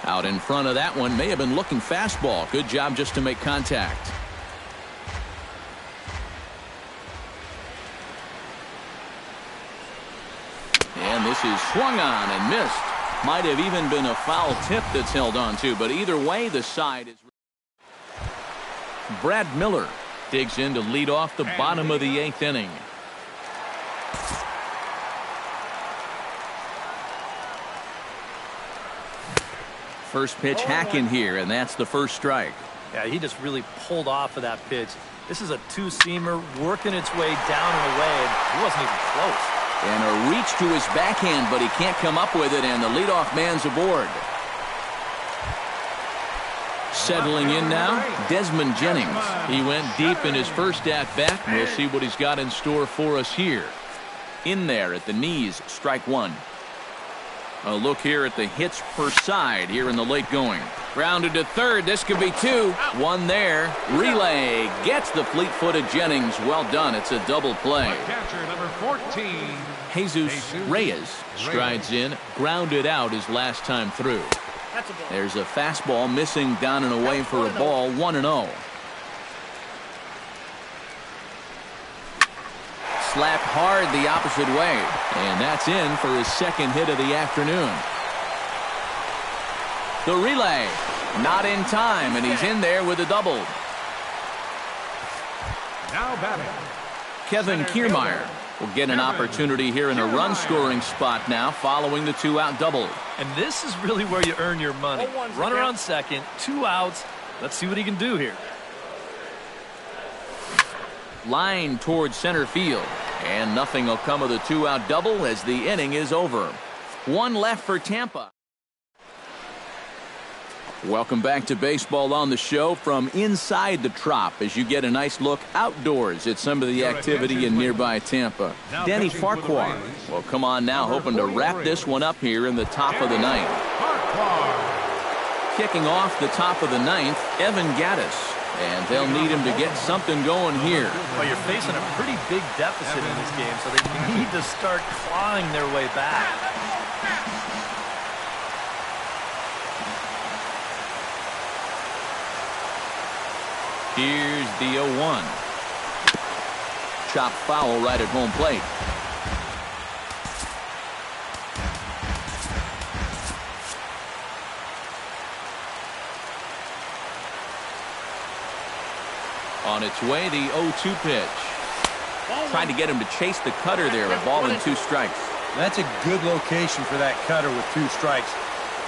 Out in front of that one, may have been looking fastball. Good job just to make contact. And this is swung on and missed. Might have even been a foul tip that's held on to, but either way, the side is. Brad Miller digs in to lead off the bottom of the 8th inning. First pitch hack in here, and that's the first strike. Yeah, he just really pulled off of that pitch. This is a 2-seamer working its way down and away, and he wasn't even close. And a reach to his backhand, but he can't come up with it, and the leadoff man's aboard. Settling in now, Desmond Jennings. He went deep in his first at-bat. We'll see what he's got in store for us here. In there at the knees, strike 1. A look here at the hits per side here in the late going. Grounded to third. This could be 2. 1 there. Relay gets the fleet-footed Jennings. Well done. It's a double play. catcher number 14. Jesus Reyes strides in. Grounded out his last time through. There's a fastball missing down and away for a ball, 1-0. Slapped hard the opposite way, and that's in for his second hit of the afternoon. The relay, not in time, and he's in there with a double. Now batting, Kevin Kiermaier will get an opportunity here in a run-scoring spot now following the two-out double. And this is really where you earn your money. Runner on second, 2 outs. Let's see what he can do here. Line towards center field, and nothing will come of the two-out double as the inning is over. One left for Tampa. Welcome back to Baseball on the Show from inside the Trop as you get a nice look outdoors at some of the activity in nearby Tampa. Denny Farquhar will come on now, hoping to wrap this one up here in the top of the ninth. Kicking off the top of the ninth, Evan Gattis. And they'll need him to get something going here. Well, you're facing a pretty big deficit in this game, so they need to start clawing their way back. Here's the 0-1. Chopped foul right at home plate. On its way, the 0-2 pitch. Trying to get him to chase the cutter there. A ball and 2 strikes. That's a good location for that cutter with 2 strikes.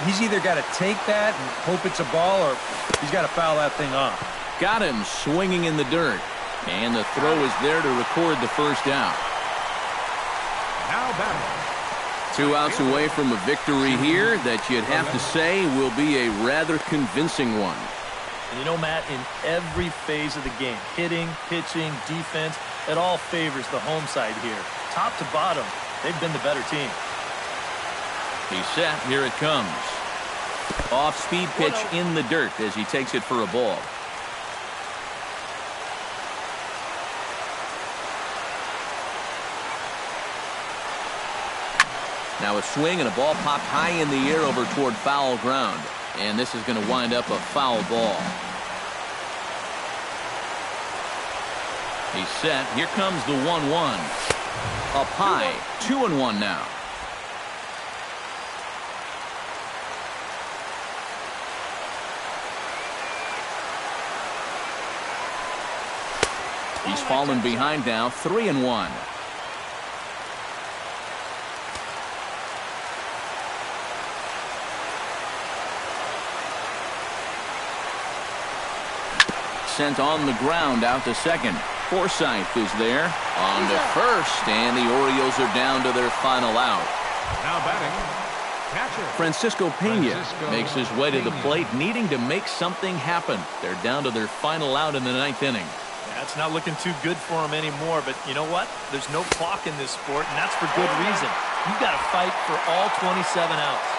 He's either got to take that and hope it's a ball, or he's got to foul that thing off. Got him swinging in the dirt. And the throw is there to record the first out. now batting. 2 outs away from a victory here that you'd have to say will be a rather convincing one. And you know, Matt, in every phase of the game, hitting, pitching, defense, it all favors the home side here. Top to bottom, they've been the better team. He's set. Here it comes. Off-speed pitch in the dirt as he takes it for a ball. Now a swing and a ball popped high in the air over toward foul ground. And this is going to wind up a foul ball. He's set. Here comes the 1-1. Up high. 2-1 now. He's fallen behind now. 3-1. Sent on the ground out to second. Forsythe is there on to first, and the Orioles are down to their final out. Now batting, catcher. Francisco Pena makes his way to the plate, needing to make something happen. They're down to their final out in the 9th inning. That's not looking too good for him anymore, but you know what? There's no clock in this sport, and that's for good reason. You've got to fight for all 27 outs.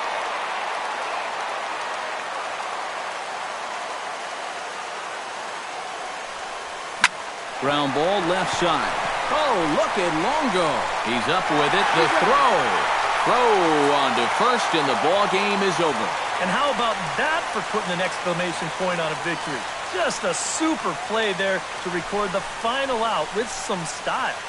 Ground ball left side. Oh, look at Longo. He's up with it. The throw. Throw on to first, and the ball game is over. And how about that for putting an exclamation point on a victory? Just a super play there to record the final out with some style.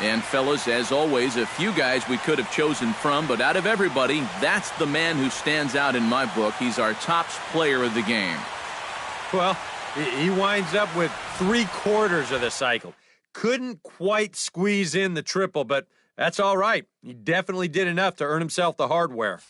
And fellas, as always, a few guys we could have chosen from, but out of everybody, that's the man who stands out in my book. He's our top player of the game. Well, he winds up with 3/4 of the cycle. Couldn't quite squeeze in the triple, but that's all right. He definitely did enough to earn himself the hardware.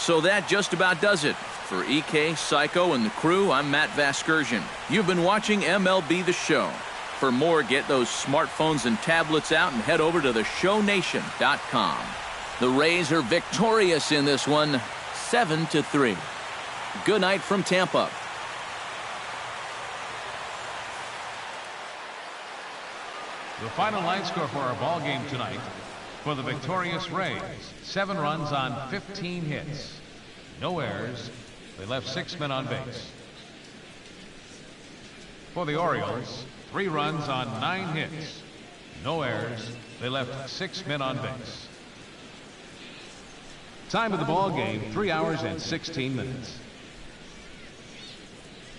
So that just about does it. For EK, Psycho, and the crew, I'm Matt Vasgersian. You've been watching MLB The Show. For more, get those smartphones and tablets out and head over to theshownation.com. The Rays are victorious in this one, 7-3. Good night from Tampa. The final line score for our ball game tonight. For the victorious Rays, 7 runs on 15 hits. No errors. They left 6 men on base. For the Orioles, 3 runs on 9 hits. No errors. They left 6 men on base. Time of the ball game, 3 hours and 16 minutes.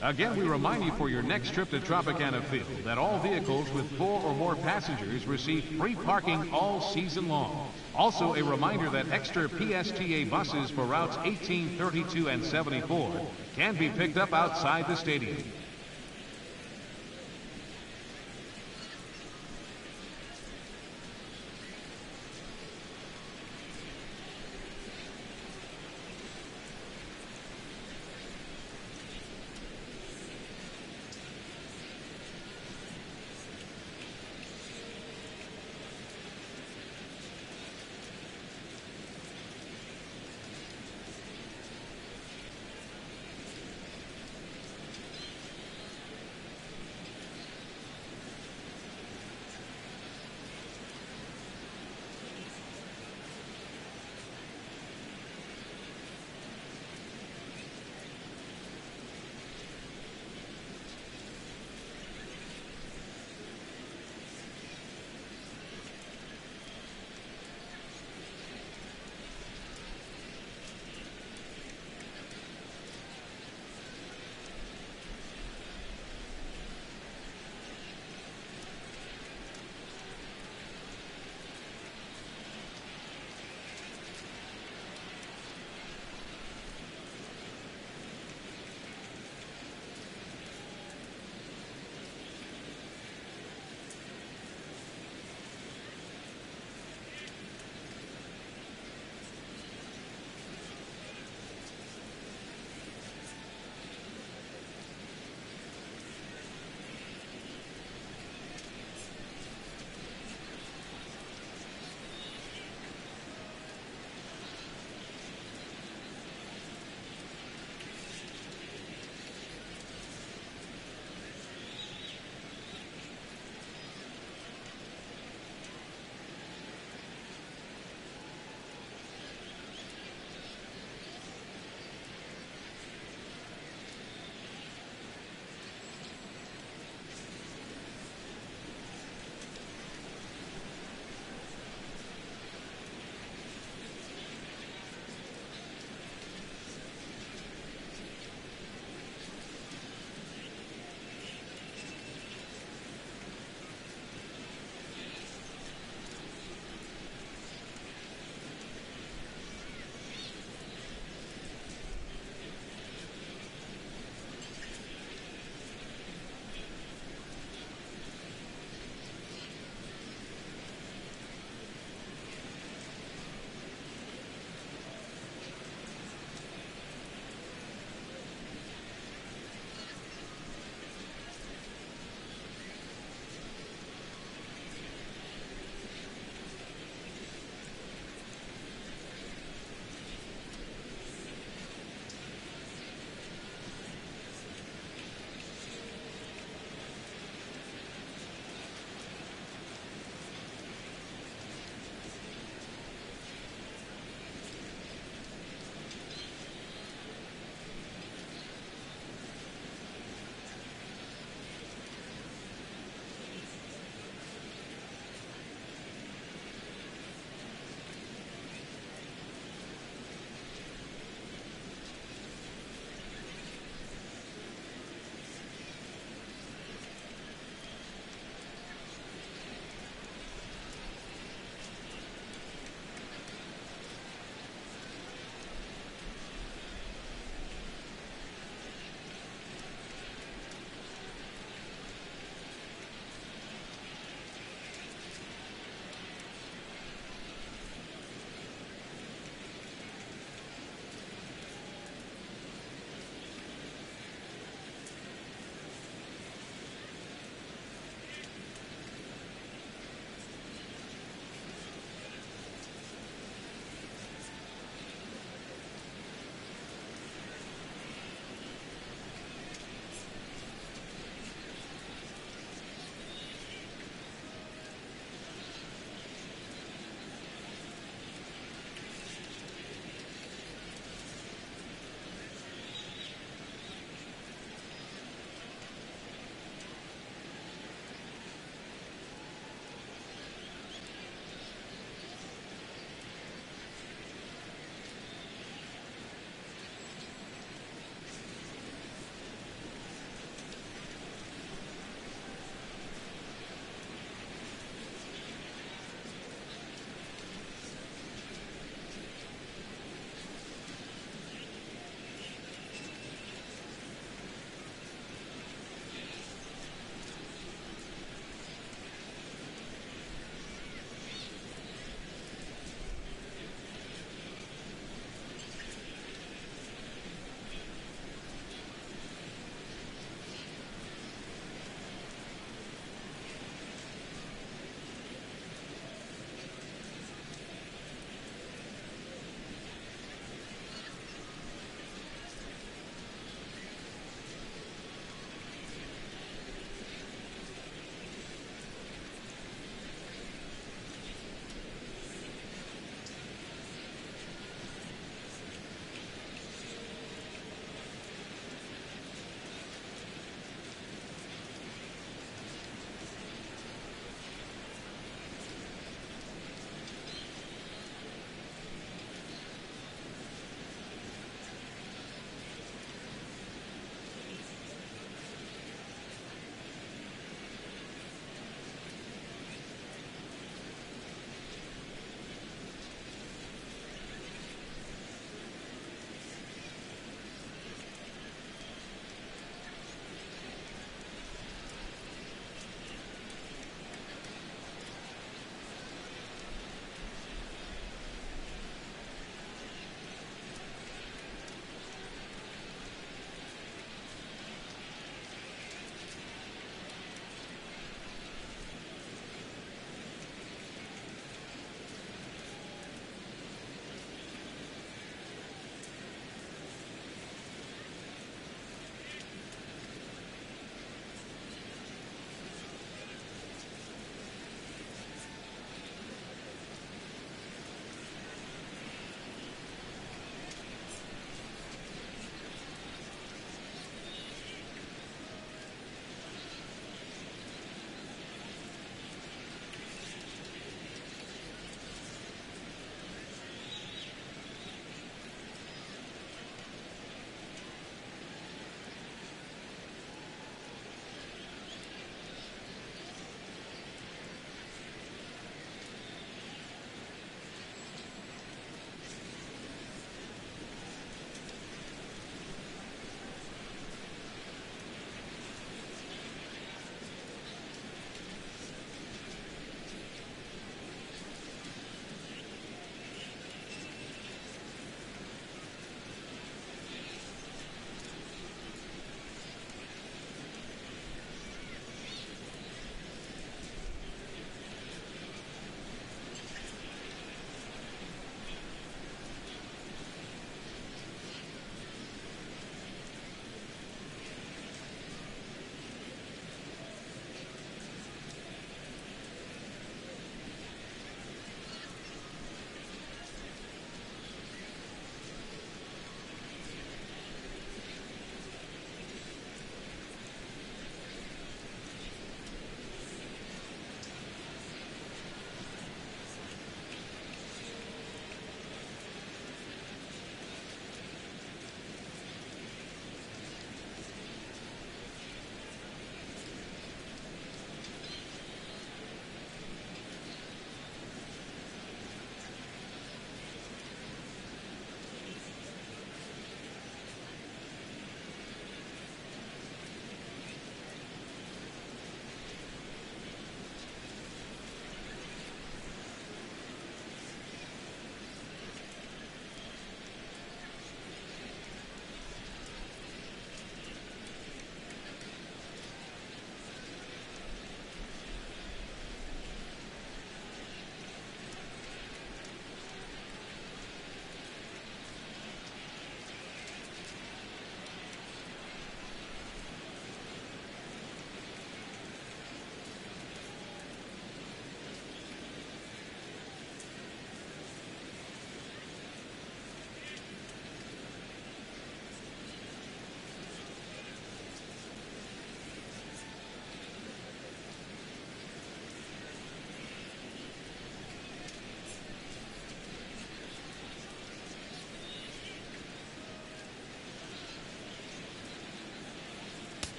Again, we remind you for your next trip to Tropicana Field that all vehicles with 4 or more passengers receive free parking all season long. Also, a reminder that extra PSTA buses for routes 18, 32, and 74 can be picked up outside the stadium.